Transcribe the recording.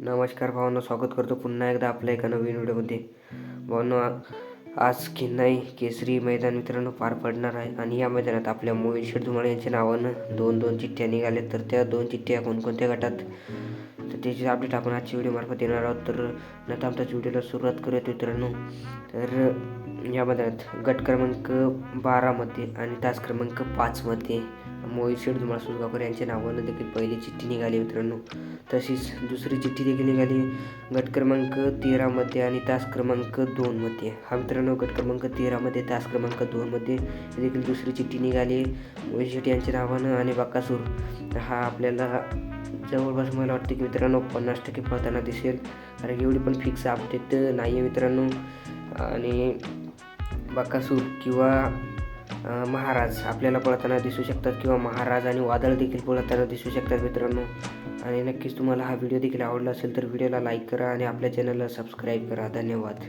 नमस्कार भावांनो, स्वागत करतो पुन्हा एकदा आपल्या एका नवीन व्हिडिओमध्ये. भावांनो, आज किन्नई केसरी मैदान मित्रांनो पार पडणार आहे आणि या मैदानात आपल्या मोहित शेठ धुमाळ यांच्या नावानं दोन चिठ्ठ्या निघाल्या. तर त्या 2 चिठ्ठ्या कोणकोणत्या गटात, तर त्याची अपडेट आपण आजच्या व्हिडिओमार्फत देणार आहोत. तर न थांबता व्हिडिओला सुरुवात करूयात मित्रांनो. तर या मैदानात गट क्रमांक 12मध्ये आणि तास क्रमांक 5मध्ये मोहित शेठ धुमाळ सुरगावकर यांच्या नावानं देखील पहिली चिठ्ठी निघाली मित्रांनो. तशीच दुसरी चिठ्ठी देखील निघाली गट क्रमांक 13मध्ये आणि तास क्रमांक 2मध्ये. हा मित्रांनो गट क्रमांक 13मध्ये तास क्रमांक 2मध्ये देखील दुसरी चिठ्ठी निघाली मोहित शेठ यांच्या नावानं. आणि बकासूर हा आपल्याला जवळपास मला वाटतं की मित्रांनो 50% पळताना दिसेल, कारण एवढी पण फिक्स अपडेट नाही आहे मित्रांनो. आणि बकासूर किंवा महाराज आपल्याला पळताना दिसू शकतात, किंवा महाराज आणि वादळ देखील पळताना दिसू शकतात मित्रांनो. आणि नक्कीच तुम्हाला हा व्हिडिओ देखील आवडला असेल तर व्हिडिओला लाईक करा आणि आपल्या चॅनलला सबस्क्राईब करा. धन्यवाद.